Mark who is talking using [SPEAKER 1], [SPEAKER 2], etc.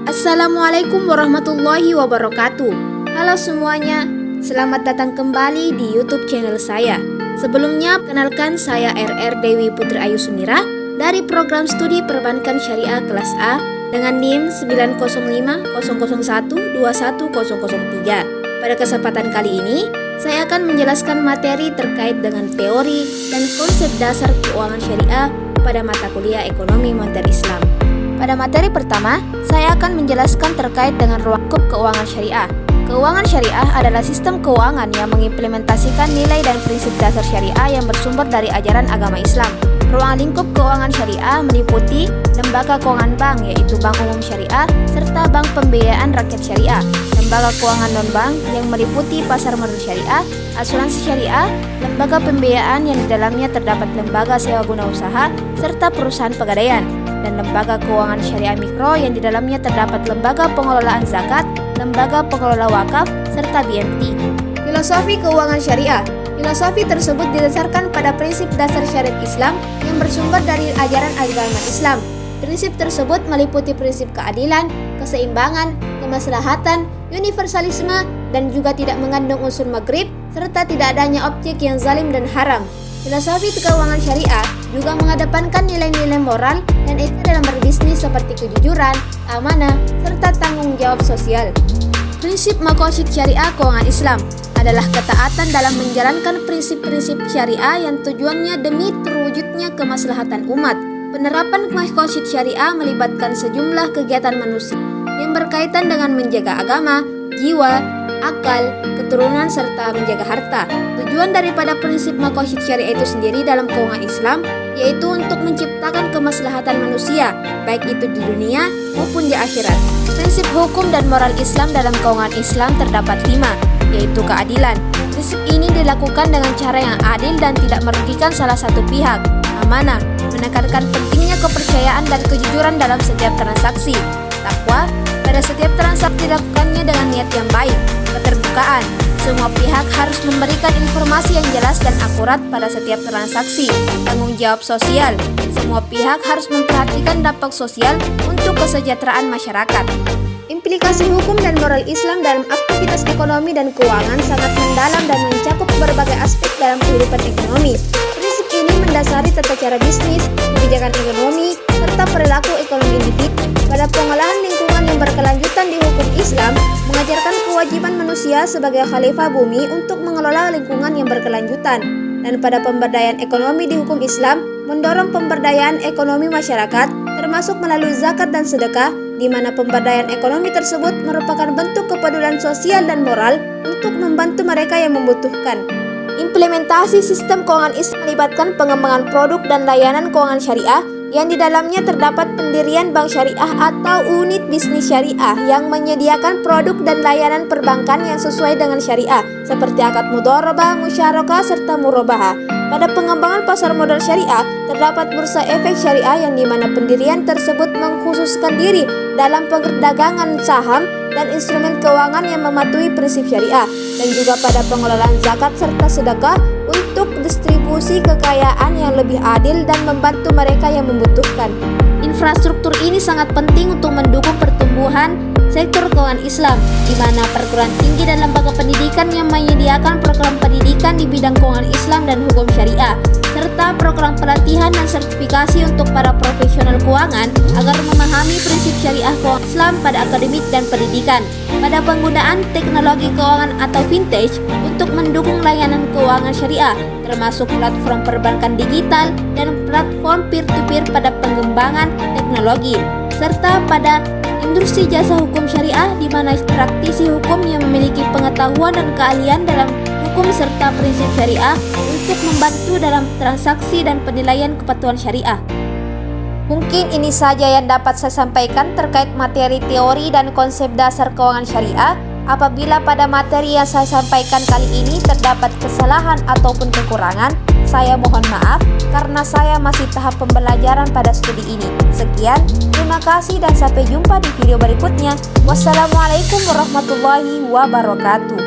[SPEAKER 1] Assalamualaikum warahmatullahi wabarakatuh. Halo semuanya, selamat datang kembali di YouTube channel saya. Sebelumnya, kenalkan saya RR Dewi Putri Ayu Sumira dari program studi perbankan syariah kelas A dengan NIM 90500121003. Pada kesempatan kali ini, saya akan menjelaskan materi terkait dengan teori dan konsep dasar keuangan syariah pada mata kuliah Ekonomi Moneter Islam. Pada materi pertama, saya akan menjelaskan terkait dengan ruang lingkup keuangan syariah. Keuangan syariah adalah sistem keuangan yang mengimplementasikan nilai dan prinsip dasar syariah yang bersumber dari ajaran agama Islam. Ruang lingkup keuangan syariah meliputi lembaga keuangan bank, yaitu bank umum syariah, serta bank pembiayaan rakyat syariah, lembaga keuangan non-bank yang meliputi pasar modal syariah, asuransi syariah, lembaga pembiayaan yang di dalamnya terdapat lembaga sewa guna usaha, serta perusahaan pegadaian, dan lembaga keuangan syariah mikro yang di dalamnya terdapat lembaga pengelolaan zakat, lembaga pengelola wakaf, serta BMT. Filosofi keuangan syariah. Filosofi tersebut didasarkan pada prinsip dasar syariat Islam yang bersumber dari ajaran agama Islam. Prinsip tersebut meliputi prinsip keadilan, keseimbangan, kemaslahatan, universalisme, dan juga tidak mengandung unsur maghrib, serta tidak adanya objek yang zalim dan haram. Filosofi keuangan syariah juga mengedepankan nilai-nilai moral dan etika dalam berbisnis seperti kejujuran, amanah, serta tanggung jawab sosial. Prinsip maqasid syariah keuangan Islam adalah ketaatan dalam menjalankan prinsip-prinsip syariah yang tujuannya demi terwujudnya kemaslahatan umat. Penerapan maqasid syariah melibatkan sejumlah kegiatan manusia yang berkaitan dengan menjaga agama, jiwa, akal, keturunan, serta menjaga harta. Tujuan daripada prinsip maqasid syariah itu sendiri dalam keuangan Islam yaitu untuk menciptakan kemaslahatan manusia, baik itu di dunia maupun di akhirat. Prinsip hukum dan moral Islam dalam keuangan Islam terdapat 5, yaitu keadilan. Prinsip ini dilakukan dengan cara yang adil dan tidak merugikan salah satu pihak. Amanah, menekankan pentingnya kepercayaan dan kejujuran dalam setiap transaksi. Takwa, pada setiap transaksi dilakukannya dengan niat yang baik. Keterbukaan, semua pihak harus memberikan informasi yang jelas dan akurat pada setiap transaksi. Tanggung jawab sosial, semua pihak harus memperhatikan dampak sosial untuk kesejahteraan masyarakat. Implikasi hukum dan moral Islam dalam aktivitas ekonomi dan keuangan sangat mendalam dan mencakup berbagai aspek dalam kehidupan ekonomi. Prinsip ini mendasari tata cara bisnis, kebijakan ekonomi, serta perilaku ekonomi individu. Pada pengolahan lingkungan yang berkelanjutan di hukum Islam, mengajarkan kewajiban manusia sebagai khalifah bumi untuk mengelola lingkungan yang berkelanjutan. Dan pada pemberdayaan ekonomi di hukum Islam, mendorong pemberdayaan ekonomi masyarakat, termasuk melalui zakat dan sedekah, di mana pemberdayaan ekonomi tersebut merupakan bentuk kepedulian sosial dan moral untuk membantu mereka yang membutuhkan. Implementasi sistem keuangan Islam melibatkan pengembangan produk dan layanan keuangan syariah yang di dalamnya terdapat pendirian bank syariah atau unit bisnis syariah yang menyediakan produk dan layanan perbankan yang sesuai dengan syariah seperti akad mudharabah, musyarakah, serta murabahah. Pada pengembangan pasar modal syariah terdapat bursa efek syariah yang dimana pendirian tersebut mengkhususkan diri dalam perdagangan saham dan instrumen keuangan yang mematuhi prinsip syariah, dan juga pada pengelolaan zakat serta sedekah untuk distribusi kekayaan yang lebih adil dan membantu mereka yang membutuhkan. Infrastruktur ini sangat penting untuk mendukung pertumbuhan sektor keuangan Islam, di mana perguruan tinggi dan lembaga pendidikan yang menyediakan program pendidikan di bidang keuangan Islam dan hukum syariah, serta program pelatihan dan sertifikasi untuk para profesional keuangan agar memahami prinsip syariah keuangan Islam pada akademik dan pendidikan. Pada penggunaan teknologi keuangan atau vintage untuk mendukung layanan keuangan syariah, termasuk platform perbankan digital dan platform peer-to-peer pada pengembangan teknologi, serta pada industri jasa hukum syariah di mana praktisi hukum yang memiliki pengetahuan dan keahlian dalam hukum serta prinsip syariah untuk membantu dalam transaksi dan penilaian kepatuhan syariah. Mungkin ini saja yang dapat saya sampaikan terkait materi teori dan konsep dasar keuangan syariah. Apabila pada materi yang saya sampaikan kali ini terdapat kesalahan ataupun kekurangan, saya mohon maaf karena saya masih tahap pembelajaran pada studi ini. Sekian, terima kasih dan sampai jumpa di video berikutnya. Wassalamualaikum warahmatullahi wabarakatuh.